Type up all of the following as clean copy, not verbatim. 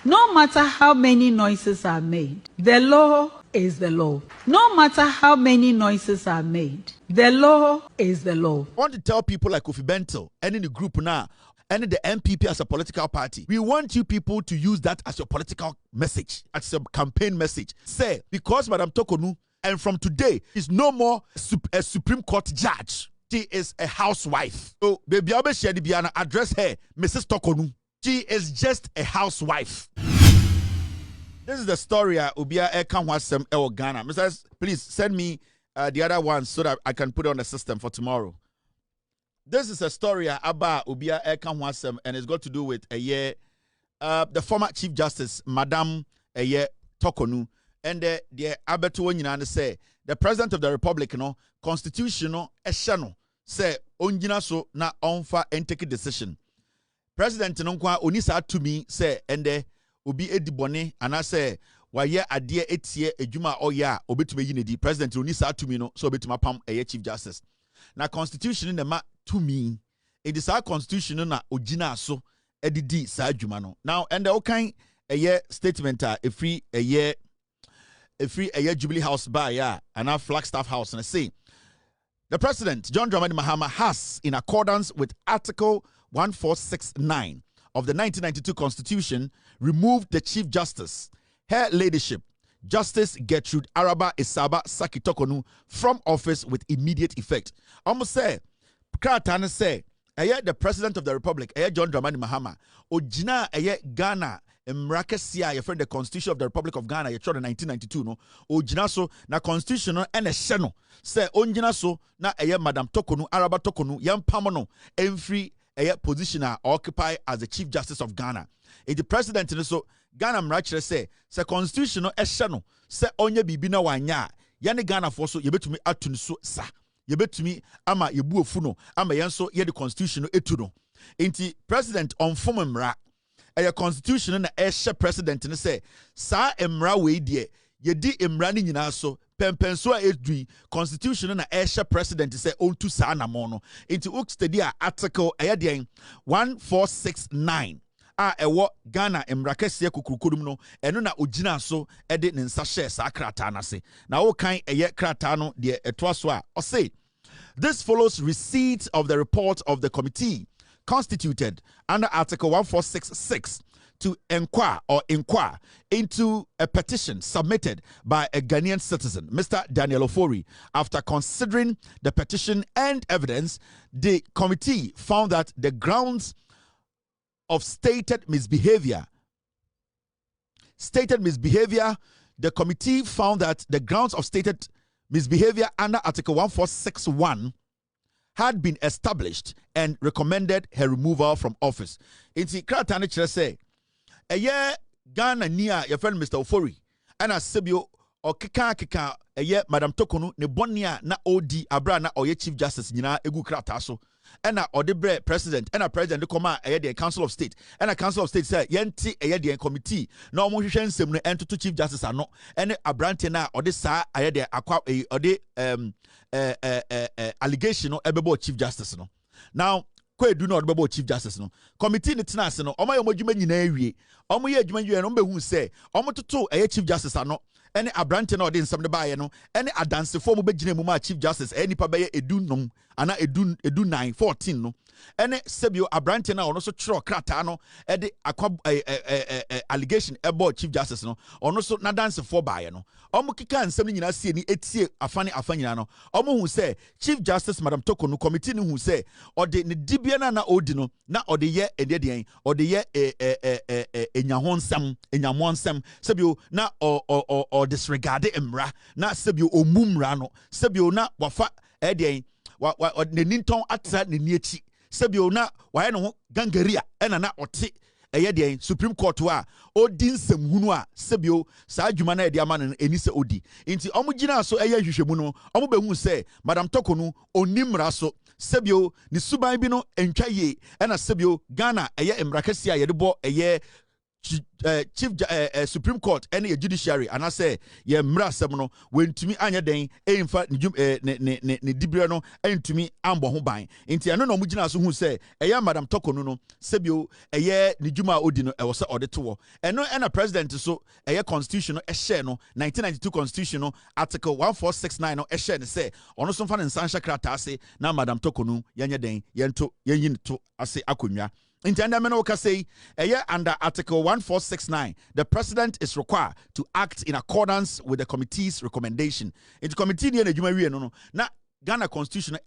No matter how many noises are made, the law is the law. No matter how many noises are made, the law is the law. I want to tell people like Kofi Bento and in the group now, and the MPP as a political party. We want you people to use that as your political message, as a campaign message. Say, because Madam Torkonu, and from today, is no more a Supreme Court judge. She is a housewife. So, baby, I'll address her, Mrs. Torkonu. She is just a housewife. This is the story Ubia Ekanwasem El Ghana. Mrs. Please send me the other one so that I can put it on the system for tomorrow. This is a story about Ubia Ekanwasem, and it's got to do with the former Chief Justice, Madam Torkonu, and the Abetuo Nyina say the President of the Republic, constitutional eshano say onjina so na onfa and take a decision. President Nonkwa onisa to me say ende obi edibone and I say waye ade etie edwuma oya obetume yinedi President onisa to me no so obetuma pam Chief Justice. Na constitution na ma to me it is our constitution na ogina so edidi sa adwuma no. Now ende okan statement a free Jubilee House by and our Flagstaff House and I say the President John Dramani Mahama has, in accordance with Article 1469 of the 1992 Constitution, removed the Chief Justice, Her Ladyship, Justice Gertrude Araba Isaba Saki Torkonu, from office with immediate effect. Almost say, Kratana say, the President of the Republic, John Dramani Mahama, Ojina Ghana, Mrakesia, your friend, the Constitution of the Republic of Ghana, you tried in 1992, no? Ojina so, na Constitution, and a sheno, say, Onjina so, na Madam Torkonu, Araba Torkonu, Yam Pamono, every positioner occupy as the Chief Justice of Ghana. The President so Ghana mrachre say constitutional eshano say onye bibina wanya yani Ghana for so yebetumi atun so sa yebetumi ama yebu ofu no ama yenso ye the constitution etu no enti President on form mra constitution na eshe President ne say sa emra we die yedi emra ni nyina so pempenso a edui constitution na eshe President say onto sa na mo no into study article 1469 ewo Ghana emrakese kukurukodum no eno na ogina so ede ne nsa share sa krata na se na wo kan krata no de eto so a o say this follows receipt of the report of the committee constituted under Article 1466 to inquire into a petition submitted by a Ghanaian citizen, Mr. Daniel Ofori. After considering the petition and evidence, the committee found that the grounds of stated misbehavior, the committee found that the grounds of stated misbehavior under Article 1461 had been established and recommended her removal from office. Inti kratane chere say Ghana nia your friend Mr. Ofori and asebio okeka Madam Torkonu ne bonia na odi abra na oye Chief Justice nyina egu krata so and odebre President and a President de koma the Council of State and a Council of State say yenti the committee na omo hwehwe nsem no entoto Chief Justice ano and abrante na ode sa the akwa ode allegation no ebebo Chief Justice no. Now ko edu na odebebo Chief Justice no committee ne tena ase no omo ye modwuma nyina awie omo ye adwuma wie no behu say omo toto Chief Justice ano ene abrante na ode nsem de baaye no ene adansefo mo begina mu ma Chief Justice nipa beye edunum ana edu 9 14 no ene sebio abrante na ono so chiro krata no ede akwa allegation ebo Chief Justice no ono so na dansefo baaye no omo kika nsem nyina sie ni etie afanyina no omo hu say Chief Justice Madam Torkonu committee ni hu say ode ne dibia na odi no na ode ye ededien ode ye enyamonsem sebio na o disregard emra na sebio omumra no sebio na wafa edien ne ninton atra ne niechi sebio na waye no gangaria ena na ote the Supreme Court wa odi nsem hunu a sebio sa adwuma na ede ama no eni se odi nti omugina so hwehwemu no omubehu se Madam Torkonu onimra so sebio ni suban bi no entwa ye ena sebio Ghana emrakasi a yede bo chief Supreme Court any judiciary and I say ye mra semno when to me anya den e mfa ne dibire no entumi ambo ho ban nti eno no mugina so hu say eya Madam Torkonu no sebio eye ne dwuma odi no e wo se ode to eno na president so eye constitution no e share no 1992 constitution no article 1469 no e share ne say ono so mfa ne nsansha krata ase na Madam Torkonu yenye den yento yenyi to ase akonwa. Under Article 1469, the president is required to act in accordance with the committee's recommendation. In the committee, no. Ghana Constitution,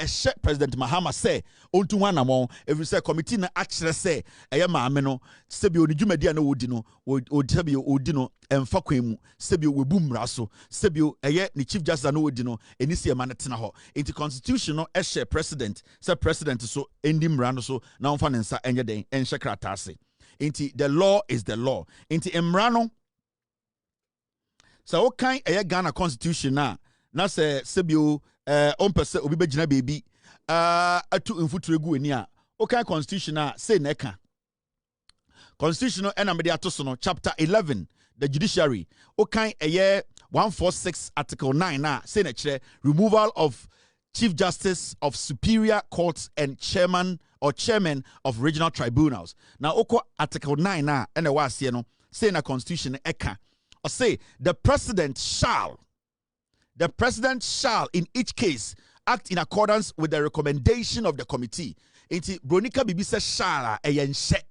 President Mahama say, "Onto one among every say committee na actually say, Ayamano, Sebio, the Jumedia no Udino, Odino, Odino, and Fakwemu, Sebio, we boom raso, Sebio, the Chief Justice no Udino, and Isia Manatinaho. Into constitutional President, Sir President, so Endim Rano, so now Fanensa and Yade, and Shakratase. Into the law is the law. Into Emrano, so what kind Ghana Constitution na say Sebio. On percent obi begina baby atu mfuturegu eni a okay constitutional say neka constitutional enamede atoso no chapter 11 the judiciary okay 146 article 9 na say na kire removal of chief justice of superior courts and chairman of regional tribunals. Now oko article 9 na ene wa ase no say na constitution eka or say the president shall, in each case, act in accordance with the recommendation of the committee. Inti Bronika Bibi says shall eyense.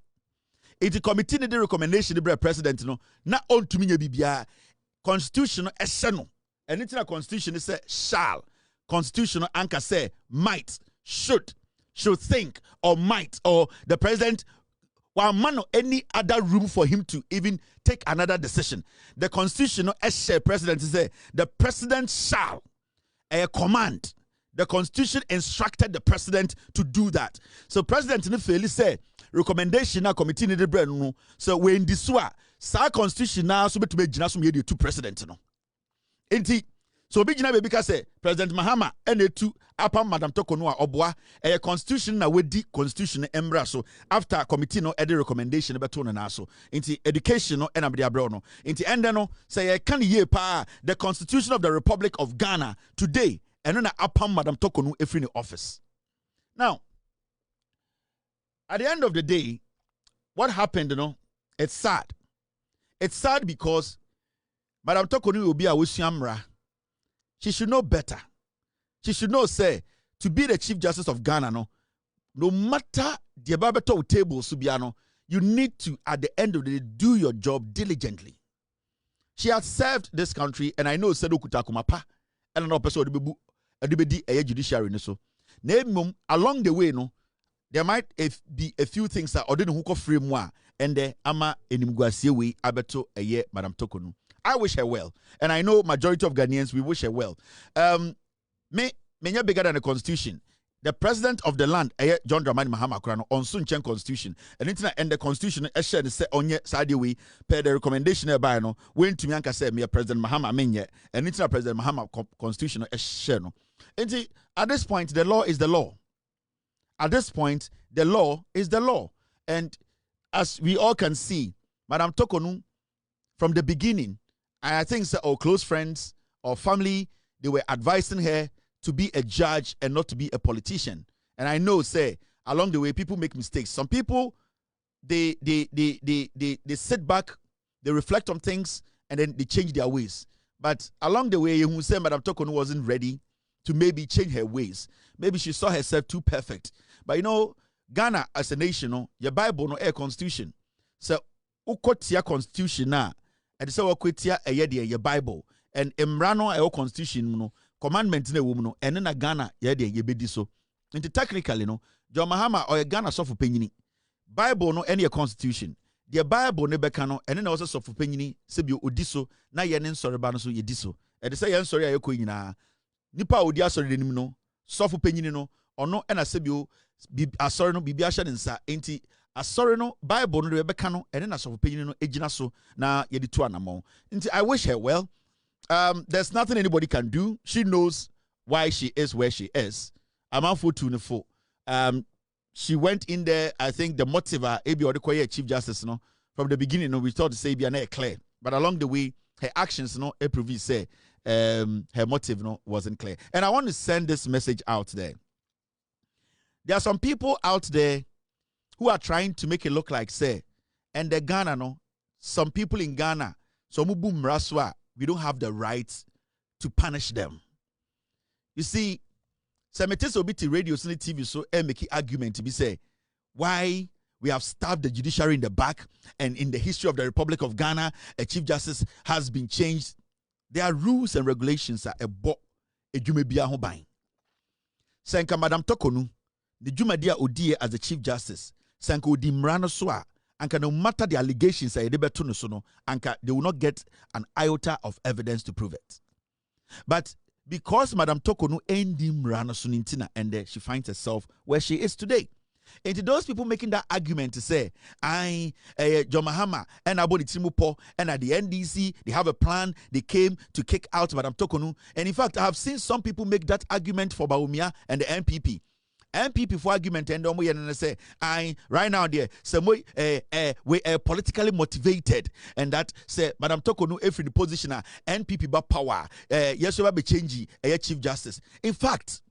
Inti committee need the recommendation the president no na on to me bibia constitutional esseno. And into the constitution it say shall. Constitutional anchor say might, should think, or might, or the president. One man or any other room for him to even take another decision. The constitutional president say the president shall command. The constitution instructed the president to do that. So president in the fairly say recommendation na committee ni de brand no. So when this wa sa constitution na so beto be gina so me the two president no. Enti so be gina be because say President Mahama ene tu apa Madam Torkonu a oboa constitution na wedi constitution embra so after committee no edi recommendation beto no na so into education no ena be abro no into ende no say can ye pa the Constitution of the Republic of Ghana today eno na apa Madam Torkonu efri ni office. Now at the end of the day what happened, it's sad. It's sad because Madam Torkonu will be a wisuamra. She should know better. She should know, say, to be the Chief Justice of Ghana, no matter the Babato table, Subiano, you need to, at the end of the day, do your job diligently. She has served this country, and I know Sedo Kutakumapa, and an episode of the judiciary. So, along the way, there might be a few things that Odin Huko free moi, and the Ama Enimguasiwe Abeto Madam Torkonu. I wish her well, and I know majority of Ghanaians we wish her well. Me bigger than the constitution. The president of the land, John Dramani Mahama Kurano, on Sunchen constitution, and internet and the constitution, shared say on ye side way per the recommendation by no. When to me anka say me President Mahama menye, and internet President Mahama constitution share no. And at this point, the law is the law. At this point, the law is the law, and as we all can see, Madam Torkonu, from the beginning. I think so, our close friends or family, they were advising her to be a judge and not to be a politician. And I know, say, along the way, people make mistakes. Some people, they sit back, they reflect on things, and then they change their ways. But along the way, you say Madam Torkonu wasn't ready to maybe change her ways. Maybe she saw herself too perfect. But Ghana as a nation, your Bible, no air constitution. So, ukotia constitution na. And so Akwatia your Bible and Emrano a constitution commandment na woman and then a Ghana ye be so. Into technically John Mahama or a Ghana soft opinion. Bible no any constitution. The Bible ne bekano and then also soft opinion sebio odiso na yen sorry ba no so ye diso. And say yen sorry ayeko nyina. Nipa odi asori denim no soft opinion no ono na sebio asori no bibia hye nsa enti asori no Bible no rebeka no ene na soft opinion no ejina so na ye di to anamo. Enti I wish her well. There's nothing anybody can do. She knows why she is where she is. I'm afutuo. She went in there, I think the motive ebi or the Chief Justice no from the beginning, we thought to say be an clear, but along the way, her actions, prove say her motive, wasn't clear. And I want to send this message out there. There are some people out there who are trying to make it look like say, and the Ghana, some people in Ghana, so boom raswa, we don't have the right to punish them. You see, Semetes obiti radio TV so make argument to be say why we have stabbed the judiciary in the back, and in the history of the Republic of Ghana, a chief justice has been changed. There are rules and regulations that a bo a jumebia hobain. Senka Madam Torkonu, the jumedia odie as the chief justice. Senka odi mrano soa, anka no matter the allegations a debeto no sono, anka they will not get an iota of evidence to prove it. But because Madam Torkonu endi mrano sunintina, and she finds herself where she is today. And to those people making that argument to say, John Mahama and Abodi Timupo and at the NDC, they have a plan, they came to kick out Madam Torkonu. And in fact, I have seen some people make that argument for Bawumia and the MPP. MPP for argument and say, right now there, some we are politically motivated, and that say Madam Torkonu if in the position NPP ba power, yes, we will be changing a chief justice. In fact,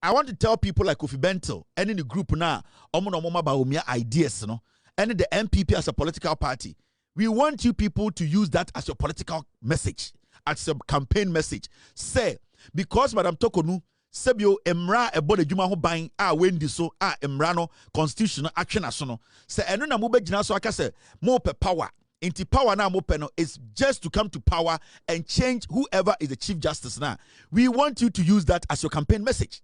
I want to tell people like Kofi Bento and in the group now, Bawumia ideas, and the MPP as a political party. We want you people to use that as your political message, as a campaign message. Say, because Madam Torkonu, Sebio Emra ebode juma ho ban wendi so emra constitutional action asono. Say eno na mo begina so aka say mo pe power. Inti power na mo pe no is just to come to power and change whoever is the chief justice now. We want you to use that as your campaign message.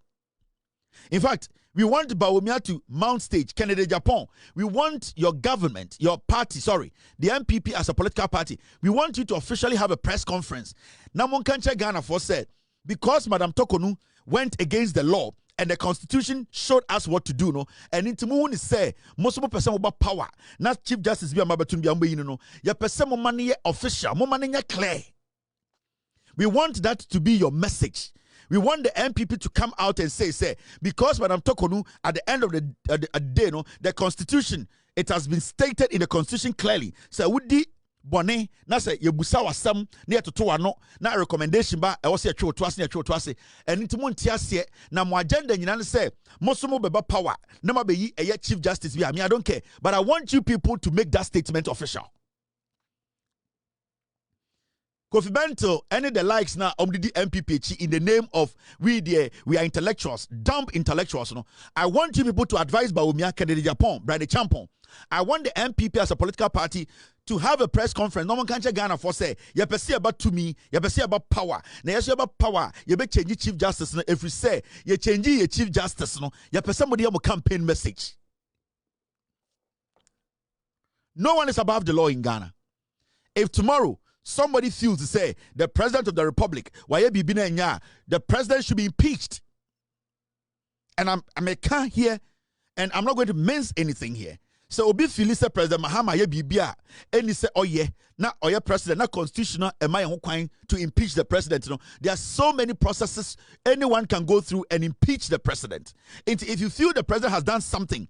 In fact, we want Bawumia to mount stage, Canada, Japan. We want your government, your party, the MPP as a political party. We want you to officially have a press conference. Namon Kanche Ghana for said, because Madam Torkonu went against the law and the constitution showed us what to do, and intimu is say, most person about power, not Chief Justice be a mabatun be ambe, ya person mo money official, mo money clear. We want that to be your message. We want the MPP to come out and say, because Madam Torkonu, at the end of the day, the constitution, it has been stated in the constitution clearly. So, would the Bonnet, na say Yebusa was some near to Tuano, na recommendation ba, I was a true to us near to us, and into Montiasie, na mo agenda, and say, Mosumo beba power, nama be a chief justice be. I mean, I don't care, but I want you people to make that statement official. Kofi Bento, any the likes now the MPP in the name of we are intellectuals, dumb intellectuals. I want you people to advise Bawumia, Kennedy Japan, Brady Champon. I want the MPP as a political party to have a press conference. No one can check Ghana for say, you see about to me, you see about power. Now you see about power, you be change chief justice. If you say you change your chief justice, you somebody have a campaign message. No one is above the law in Ghana. If tomorrow somebody feels to say the president of the republic, the president should be impeached, and I can't hear, and I'm not going to mince anything here. So obi feel say President Mahama ye bibia, and he say, oh yeah, now oh yeah, president, not constitutional, am I to impeach the president? There are so many processes anyone can go through and impeach the president. And if you feel the president has done something,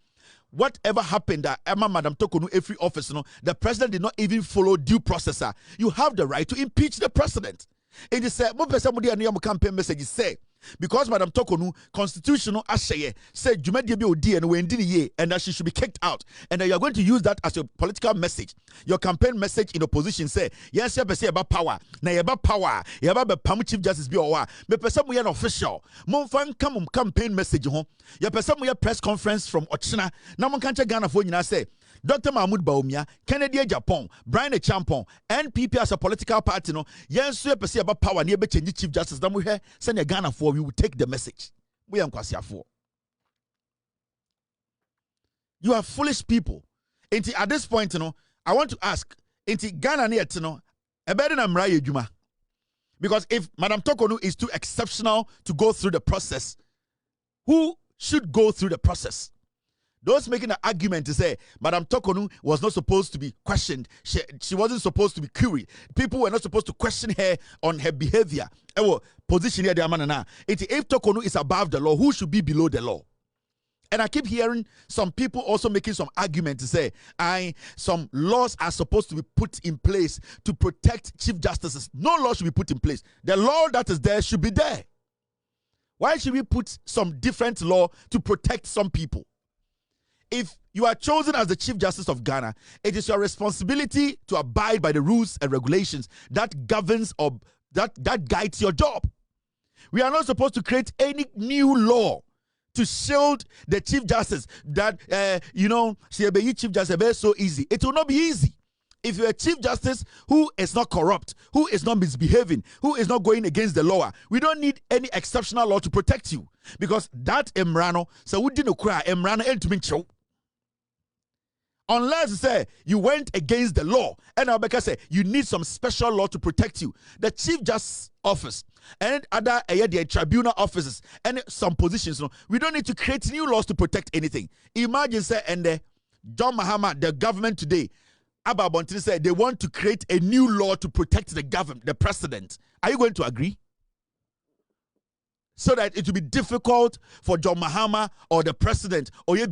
whatever happened that Emma Madam Torkonu every office, the president did not even follow due process. You have the right to impeach the president. And he said, campaign message say, because Madam Torkonu constitutional ashaye said Jumedi be odi and wendini ye, and that she should be kicked out, and that you are going to use that as your political message, your campaign message in opposition. Say yes, you say about power. Now you about power. You about the chief justice be owa. Me person we an official. Mon fan come campaign message ho. You person we a press conference from Ochina. Now mon can't Ghana for you say. Dr. Mahmoud Bawumia, Kennedy Japan, Brian Champon, NPP as a political party, yes, you say about power, near change chief justice. Then we hear send a Ghana for we will take the message. We are for. You are foolish people. At this point, I want to ask, Ghana near a better than Mraye Juma. Because if Madam Torkonu is too exceptional to go through the process, who should go through the process? Those making an argument to say Madam Torkonu was not supposed to be questioned. She wasn't supposed to be queried. People were not supposed to question her on her behavior. Position here, if Torkonu is above the law, who should be below the law? And I keep hearing some people also making some argument to say, some laws are supposed to be put in place to protect chief justices. No law should be put in place. The law that is there should be there. Why should we put some different law to protect some people? If you are chosen as the Chief Justice of Ghana, it is your responsibility to abide by the rules and regulations that governs or that guides your job. We are not supposed to create any new law to shield the Chief Justice that, Chief Justice is so easy. It will not be easy. If you're a Chief Justice who is not corrupt, who is not misbehaving, who is not going against the law, we don't need any exceptional law to protect you. Because that emrano, so we didn't cry, emrano eltumincho. Unless you say you went against the law, and Albeka say you need some special law to protect you. The Chief Justice Office and other tribunal offices and some positions, we don't need to create new laws to protect anything. Imagine say and John Mahama, the government today, Abba Bontini said they want to create a new law to protect the government, the president. Are you going to agree? So that it will be difficult for John Mahama or the president or are you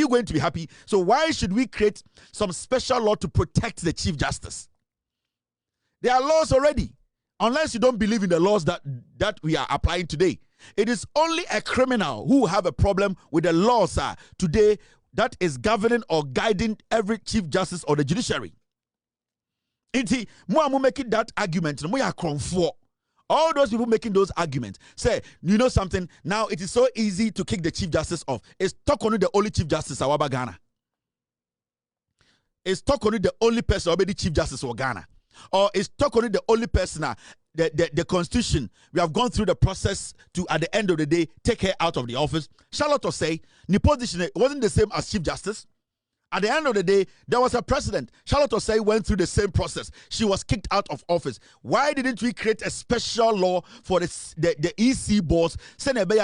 going to be happy? So why should we create some special law to protect the Chief Justice? There are laws already. Unless you don't believe in the laws that we are applying today. It is only a criminal who have a problem with the laws today that is governing or guiding every Chief Justice or the judiciary. Inti, mo making that argument, mo ya kronfo. All those people making those arguments say, you know something, now it is so easy to kick the Chief Justice off. Is Torkonu the only Chief Justice of Ghana? Is Torkonu the only person already Chief Justice of Ghana? Or is Torkonu the only person, the Constitution, we have gone through the process to, at the end of the day, take her out of the office? Charlotte will say, the position wasn't the same as Chief Justice. At the end of the day, there was a president. Charlotte Osei went through the same process. She was kicked out of office. Why didn't we create a special law for the EC boss?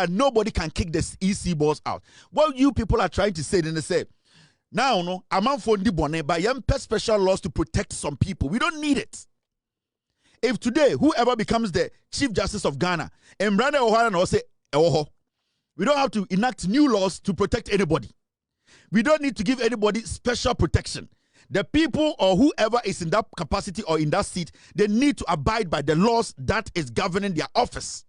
Nobody can kick the EC boss out. What you people are trying to say, then they say, now, no, I'm on for the but you special laws to protect some people. We don't need it. If today, whoever becomes the Chief Justice of Ghana, Emrana Ohana will say, we don't have to enact new laws to protect anybody. We don't need to give anybody special protection. The people or whoever is in that capacity or in that seat, they need to abide by the laws that is governing their office.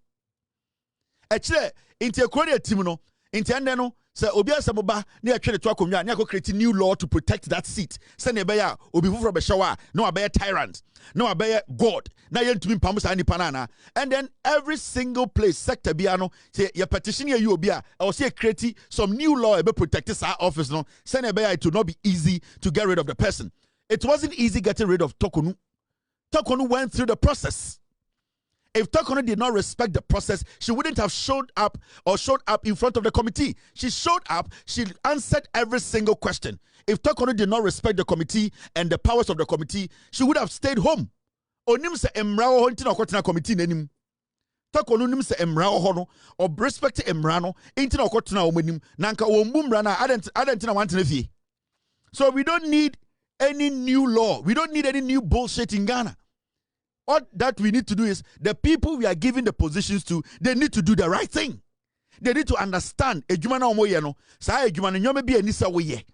Actually, in the so obi asamoba na atwe to akonwa na create new law to protect that seat. Say na be ya obi fufuro be shower no abe tyrant no abe god na yentumi mpam sa nipa na. And then every single place sector bia no say your petition here you obi a or say create some new law ebe protect this office no. Say na be ya it will not be easy to get rid of the person. It wasn't easy getting rid of Torkonu. Torkonu went through the process. If Torkonu did not respect the process, she wouldn't have showed up in front of the committee. She showed up, she answered every single question. If Torkonu did not respect the committee and the powers of the committee, she would have stayed home. Onim se emrao honti na okotena committee nenim. Torkonu nim se emrao hono or respect emrano inti na okotena omonim nanka ombumra na adenti na wantena fie. So we don't need any new law. We don't need any new bullshit in Ghana. All that we need to do is the people we are giving the positions to, they need to do the right thing. They need to understand. Ejuma na omo ye no, sa ejuma no nyome bi ani sa wo ye.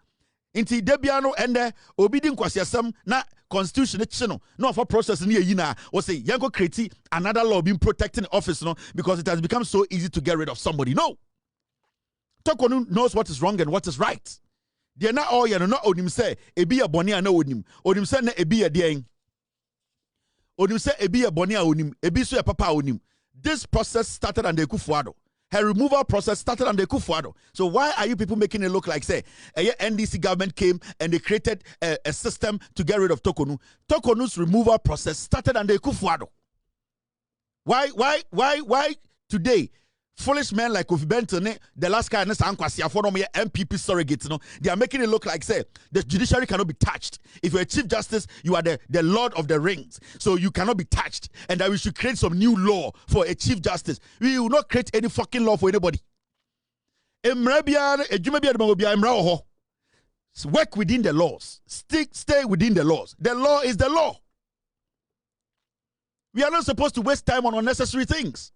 Inti debia no ende obi di nkwasiasam na constitution chino no for process ni yi na o say yango create another law being protecting office no because it has become so easy to get rid of somebody. No. Torkonu knows what is wrong and what is right. They are not all ye no onim say ebi ya boni ana onim. Onim say na ebi ya den. Onim say ebi ya boni a onim, ebi so ya papa onim. This process started under Akwatia. Her removal process started under Akwatia. So why are you people making it look like say a NDC government came and they created a system to get rid of Torkonu? Torkonu's removal process started under Akwatia. Why today? Foolish men like Kofi Benton, the last guy, Akwatia, for MPP surrogates, they are making it look like, say, the judiciary cannot be touched. If you're a Chief Justice, you are the Lord of the Rings. So you cannot be touched. And that we should create some new law for a Chief Justice. We will not create any fucking law for anybody. Work within the laws. Stay within the laws. The law is the law. We are not supposed to waste time on unnecessary things.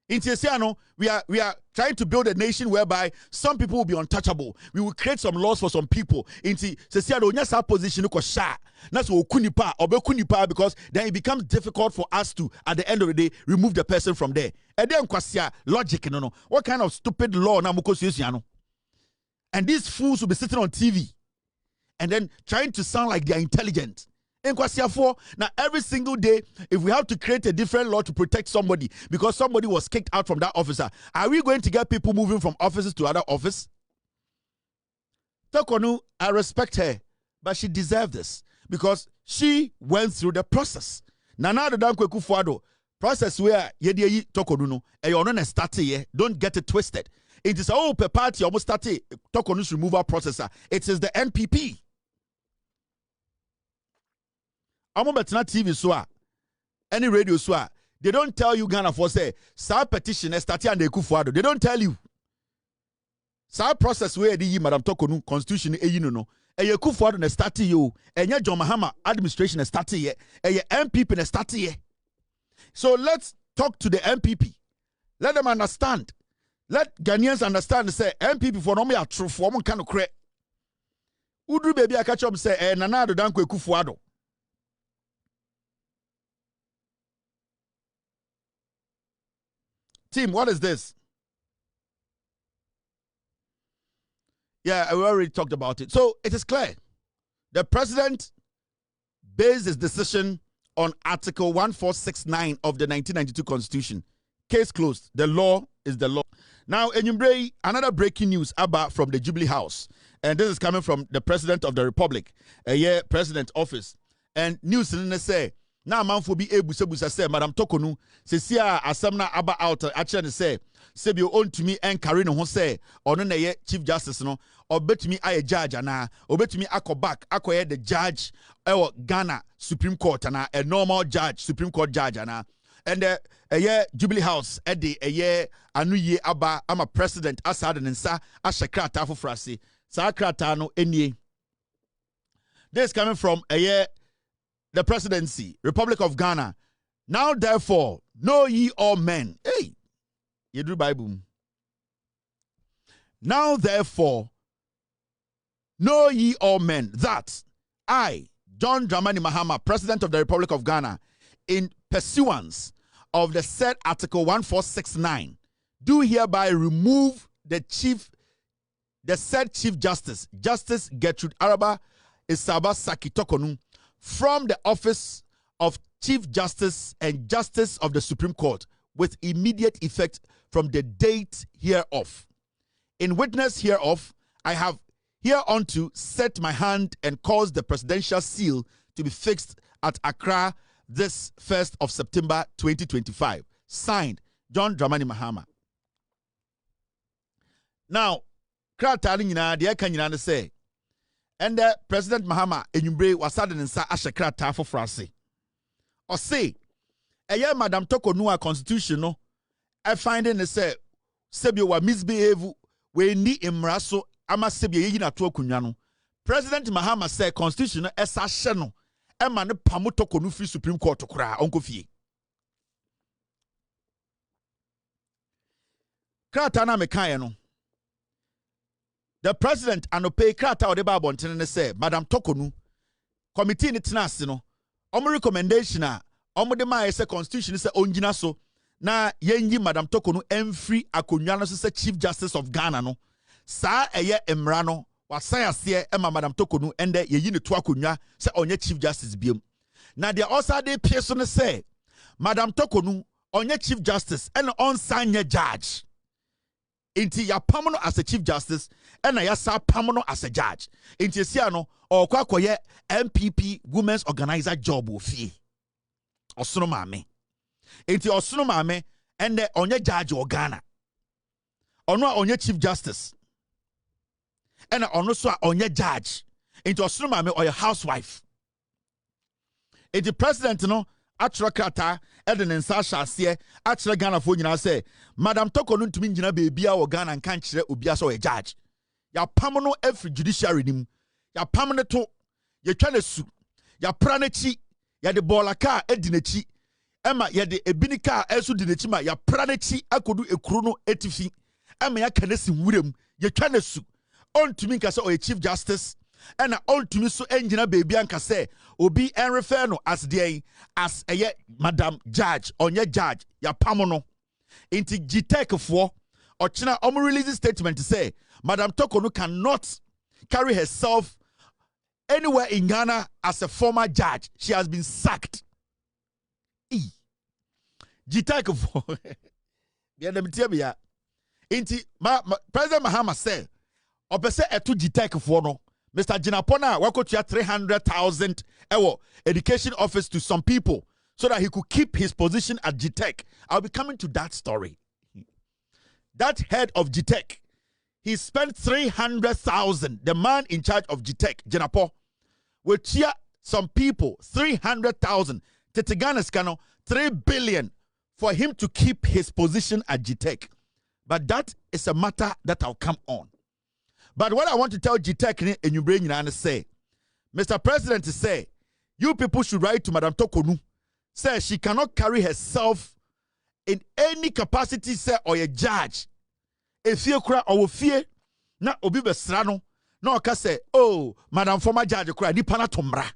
In Tiesiano, we are trying to build a nation whereby some people will be untouchable. We will create some laws for some people. In Tiesiano, nyasa position ko sha. That's what kunipa kunipa, because then it becomes difficult for us to, at the end of the day, remove the person from there. And then kwasia logic no. What kind of stupid law na muko siano? And these fools will be sitting on TV and then trying to sound like they are intelligent. Now, every single day, if we have to create a different law to protect somebody because somebody was kicked out from that officer, are we going to get people moving from offices to other office? Torkonu, I respect her, but she deserved this because she went through the process. Nana the Dankweku Fuado process where yedi Torkonu no, and start here. Don't get it twisted. It is all per party almost started Torkonu's removal processor. It is the NPP. I'm about to TV so any radio so they don't tell you Ghana for say sa petition started and they kufuado. They don't tell you. Sa process where the Madam Torkonu constitution no. E ye kufuado na start you. E nye John Mahama administration na start here. E ye MPP na start here. So let's talk to the MPP. Let them understand. Let Ghanaians understand say MPP for no me a true for kind of credit. Udru baby I catch up say nana do danko kufuado. Team, what is this? Yeah, we already talked about it. So it is clear. The president based his decision on Article 1469 of the 1992 Constitution. Case closed. The law is the law. Now, Enyimbre, another breaking news about from the Jubilee House. And this is coming from the President of the Republic, President Office. And news in the say, now, man for be able to say, Madam Torkonu, se asamna aba out actually say, you own to me and carry no say, or no Chief Justice no, or bet me I a judge ana, or bet me ako back, ako the judge or Ghana Supreme Court ana, a normal judge, Supreme Court judge ana. And a year Jubilee House, a year anu ye aba, I'm a president, asad and sa, ashakrata for frasi, sakrata no enye. This coming from a year. The presidency, Republic of Ghana. Now, therefore, know ye all men. Hey, you do Bible. Now, therefore, know ye all men that I, John Dramani Mahama, President of the Republic of Ghana, in pursuance of the said Article 1469, do hereby remove the said Chief Justice, Justice Gertrude Araba Isaba Saki Torkonu, from the office of Chief Justice and Justice of the Supreme Court with immediate effect from the date hereof. In witness hereof, I have hereunto set my hand and caused the presidential seal to be fixed at Accra this 1st of September 2025. Signed, John Dramani Mahama. Now, Kratani nyina de aka nyina say, and President Mahama enyumbre wasade nsa ahyekrata for France. Or say, Madam Torkonu a constitution no, I find in the say, Sebio wa misbehave we ni imraso ama sebio ye na to akunwa no. President Mahama say constitution no esa hye no, e ma ne pamo Torkonu free Supreme Court kura onko fie. Krata na mekae no. The president anope krata ode ba bontene ne say Madam Torkonu committee ni tenase no omo recommendation a omo de ma say constitution say ongina so na yenyi Madam Torkonu emfree akonwa no say Chief Justice of Ghana no sa eye emra no wasan ase e ma Madam Torkonu ende yeyi ne to akonwa say onye Chief Justice biem na de also dey pie so ne say Madam Torkonu onye Chief Justice and onsanye judge. Inti ya pamono as a Chief Justice and ya sa pamono as a judge. Inti siano or kwakoye MPP Women's Organizer job ofie. Osono mame. Inti osono mame and the onye judge or Ghana. Ono onye Chief Justice. And ono so onye judge. Inti osono mame or your housewife. Inti president no Atra krata eden nsa hyase atra Ghana fo nyina say Madam Torkonu ntumi nyina beebia wo Ghana nkan kire obia so judge ya pam no every judiciary nim ya pam ne to ya twa ne su ya pra ne chi ya de bola ka edi ne chi Emma yede ebinika esu di nechima ya pranechi akodu ekuru no etifi. Emma ya kanesi wurem ye twa nesu. Ontumi nka se o chief justice ena ontumi so engina baby anka se obi enrefer no as dey as eye madam judge onye judge ya pamono. Inti GTEC for ochina release statement to say Madam Torkonu cannot carry herself anywhere in Ghana as a former judge. She has been sacked. GTEC for Inti President Mahama said opese etu GTEC for no Mr. Jinapona wakotua 300,000 education office to some people so that he could keep his position at GTEC. I'll be coming to that story. That head of GTEC, he spent 300,000. The man in charge of GTEC, Jinapo, will cheer some people 300,000. Tetegana Scano, 3 billion for him to keep his position at GTEC. But that is a matter that I'll come on. But what I want to tell GTEC and you bring and say, Mr. President, say, you people should write to Madam Torkonu. Say she cannot carry herself in any capacity, say, or a judge. If you cry or fear, na obi besrano, no ka say, oh, Madam former judge cry, di pana tomra.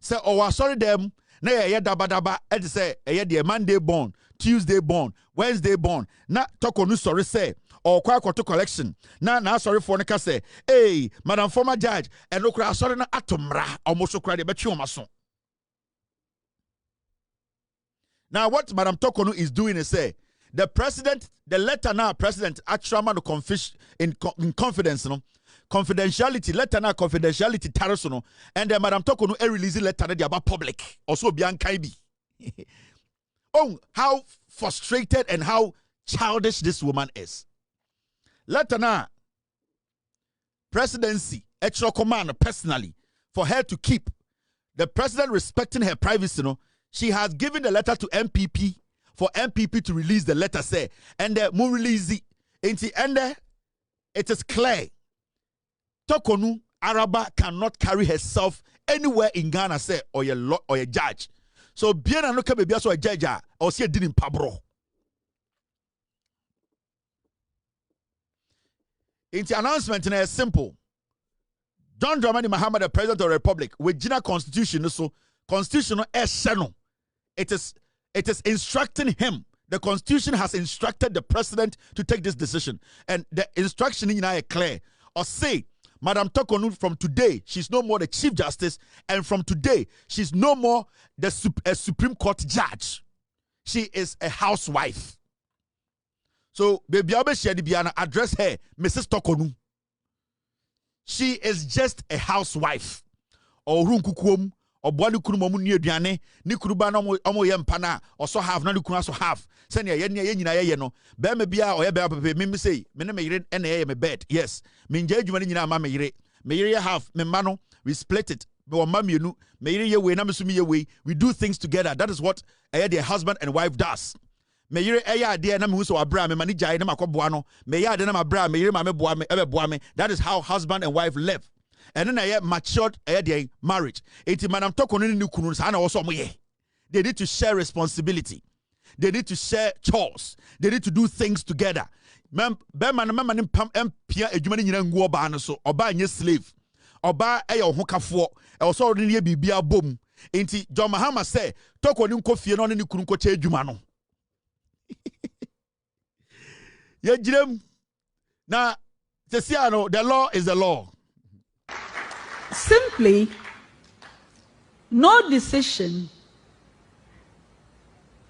Say, oh, sorry them, na ye daba, and say, ye Monday born, Tuesday born, Wednesday born, na Torkonu sorry say, or kwa to collection. Na sorry for neka say, hey, Madam former judge, and no cry sorry na atomra, almost cry the betchu mason. Now, what Madam Torkonu is doing is say, the president, the letter now, president, actually in confidence, no, confidentiality, letter now, confidentiality, tarasono, and then Madam Torkonu release letter about public, also beyond Kaibi. Oh, how frustrated and how childish this woman is. Letter now, presidency, extra command personally, for her to keep the president respecting her privacy, no. She has given the letter to MPP for MPP to release the letter, say, and the more release it. And it is clear. Torkonu Araba cannot carry herself anywhere in Ghana, say, or a judge. So, bien and look at so a judge or see a din in Pabro. The announcement is simple. John Dramani Mahama, the President of the Republic, with Gina Constitution, so constitutional channel. It is instructing him. The Constitution has instructed the president to take this decision. And the instruction is clear. Or say, Madam Torkonu, from today, she's no more the Chief Justice. And from today, she's no more a Supreme Court judge. She is a housewife. So, baby, address her, Mrs. Torkonu. She is just a housewife. Or runkukum. Or boy kunu momu ni aduane ni kuruba na omo ye mpana also have na kunu also have say na ye nyina ye no be me bia o ye be pepe me say me ne me yire na ye me bed yes me nja adwuma ni nyina ma me yire have me ma no we split it me wo ma mienu me yire ye we na me so me ye we do things together. That is what their husband and wife does. Me yire ade na me hu so abra me mani jai na makoboa no me ya ade na mabra me yire ma me boa me ebe boa me. That is how husband and wife live. And then I matured marriage. Madam Torkonu also they need to share responsibility. They need to share chores. They need to do things together. Slave. Oba eyo hokafo also ordinary bibia bom. Enti John Mahama say Torkonu nko fie no ne kunu nko che adwuma no. Ye jirem na the law is the law. Simply, no decision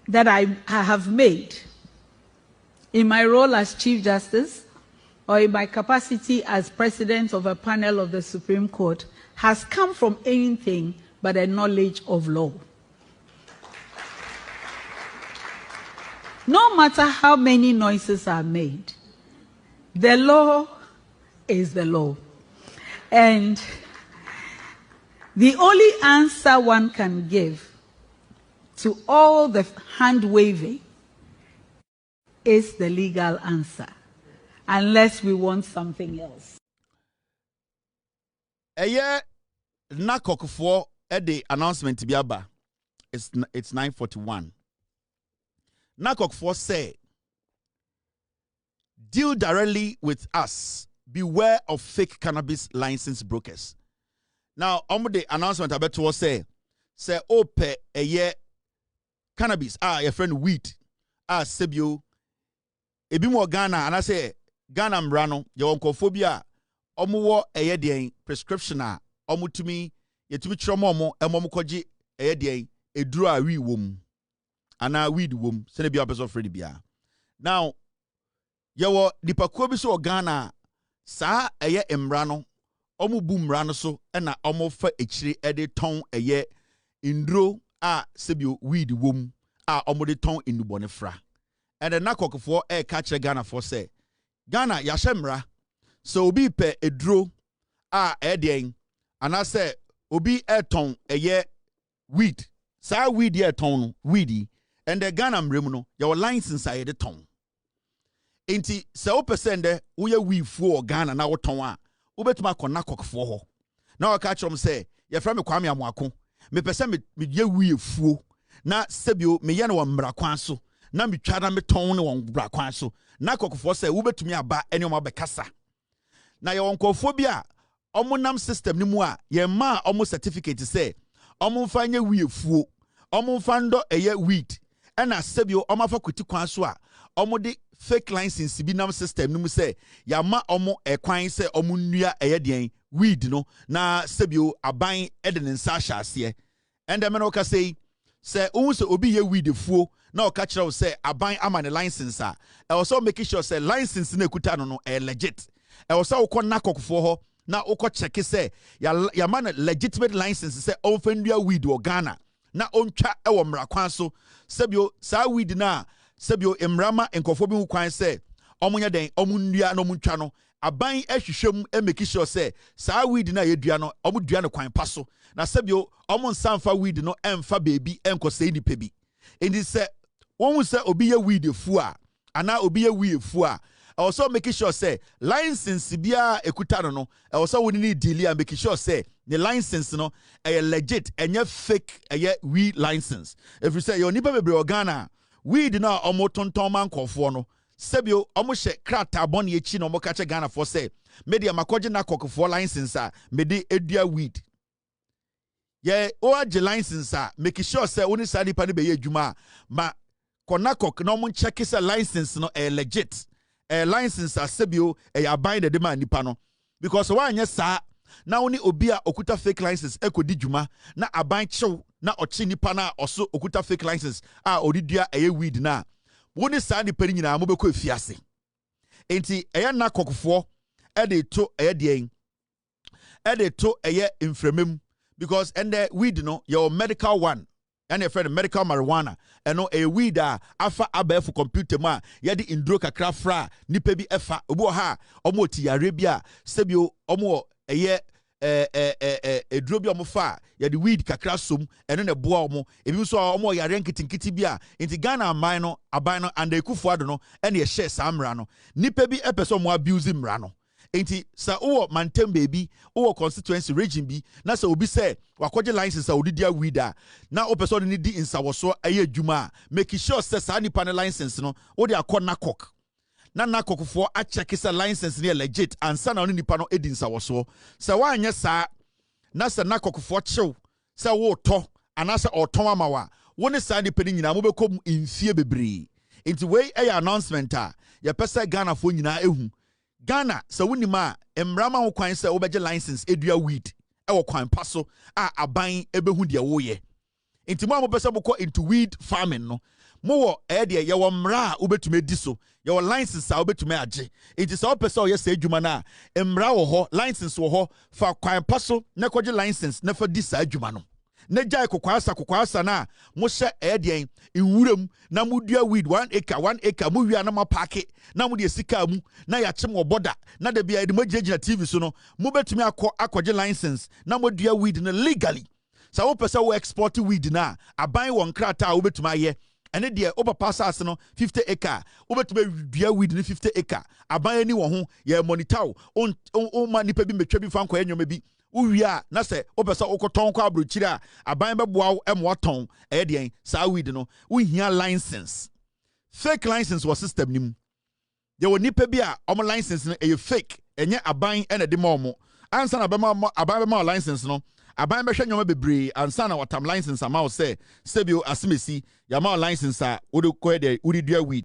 that I have made in my role as Chief Justice or in my capacity as President of a panel of the Supreme Court has come from anything but a knowledge of law. No matter how many noises are made, the law is the law. And the only answer one can give to all the hand-waving is the legal answer, unless we want something else. Eye nakokfo e de announcement biaba. it's 9:41. NACOC 4 say, deal directly with us. Beware of fake cannabis license brokers. Now, the announcement about to say ope a year cannabis, your friend weed, sebio, ebi mo Ghana, and I say Ghana mbrano, your oncophobia, omuwo a year day prescription, omutumi, yetumi chomomo, emomukoji a year day, a draw we womb, and a weed womb, send a person Freddy Bia. Now, yawo dipakobiso Ghana, sa a year embrano. Omu boom rano so ena omu fa echiri ede ton eye indro sebio weed wom omu de ton indubone fra. And the NACOC for catch Ghana for say Ghana yashemra so obi pe edro edien and I say obi ton eye weed sa weed ye ton weedy and the Ghana mremuno your license aye de ton. Enti se o persende uye we for Ghana na woton ubetuma kona kokfo ho na catch them say your friend me kwame amwako me pese me ye wi efuo na sebio me ye no wambra kwan so na me twada me ton ne wambra kwan so na kokfo say ubetumi aba ene o mabekasa na ye wonkofo bia omonam system ni mu a ye ma omo certificate say omo mfa nye wi efuo omo mfa ndo eye weed ena sebio omo afa kwiti kwan so a omo de fake license bi nam system numu say ya ma omo ekwan say omo nnua eyedien weed no na sebio aban eden nsa hyaase and the meno ka say unhu say obi ye weed fuo na o ka kire say aban ama ne license a e also make sure say license na ekuta no legit e also ukọ nakokfo ho na ukọ check say ya man legitimate license say onfa nnua weed o Ghana na ontwa e wo mra kwan so sebio sa weed na sebio emrama enkofo bi kwan say omunya den omunnua no muntwa no aban ahwehwem make sure say sa weed na yedua no omudua no kwan paso na sebio omun sanfa weed no emfa baby enkose ni pebi indi say won say obi ye weed fu a ana obi ye weed fu a also make sure say license bia ekuta no also woni ni deal and make sure say the license no legit enye fake weed license if you say your nipa bebre Ghana weed na omo tonton man kofo no sebio omo hye krata bon ye chi no omo ka che Ghana for say media makoje na kokofo license a mede edua weed ye o age license a make sure say oni sadi pa ne be ye adwuma ma konakok na omo check say license no legit license a sebio aban de ma nipa no because wa anya sa na oni obi a okuta fake license ekodi dwuma na aban chew na ochi nipa na oso okuta fake license odidua weed na woni sa nipa ni nyina mo beko afiase enti na kokofo de to den de to inframem because and the weed no your medical one and a friend medical marijuana and a weed afa abef computer ma yedi indro kakra fra nipa bi efa obo ha omo ti Arabia sebio omo edro bi omo fa yedi weed kakra som eno ne boa omo ebi so omo yare nkitinkiti bia inti Ghana aman no aban no and ekufo ado no ene ye share samra no nipa bi epeso omo abuse mra no enti sa uwo mantem baby uwo constituency region bi na sa obi say wakoje license sa odidia weeda na opeso ni di insawoso aye adwuma make sure say sa nipa ne license no wo de akọ nakok na nakok fo a check say license ne legit ansa na oni nipa no edi insawoso sa wa anya sa na sa nakok fo chew sa wo to anasa oton amawa wo ne sa nipa ni nyina mo bekom infie bebre enti we announcement a ye pesa Ghana fo nyina ehu Ghana sa wunima emrama ho kwan se obeje license edua weed wo kwan paso aban ebehu de woye enti mo amopese boko into weed farming no mo wo de ye wo mra obetume di so ye wo license obetume age enti sa opese ye sa adwuma na emra wo ho license wo ho fa kwan paso na koje license na fa di sa adwuma no na jai kokwasa na mo hye edien iwuram na modua weed 1 acre mo wia na ma parke na mo de sika mu na ya chem oboda na de bia de mo gyina TV so no mo betumi akọje license na modua weed na legally sa wo pese wo export weed na aban won krata wo betumi aye ene de obapa asase no 50 acre wo betumi dua weed ni 50 acre aban ani wo ho ye monitor on ma nipa bi metwa bi fa nkwa enyoma bi Uwia na se opesa okoton kwa abrochire a aban beboa wo emwaton deɛn saa weed no wohia license. Fake license was system nim. There were nipa bi a omo license no fake enye aban ene de ma ansa na aban bema license no aban behwe nyoma bebre ansa na watam license ama wo se sebio asemesi ya ma license a wode ko de wode dua weed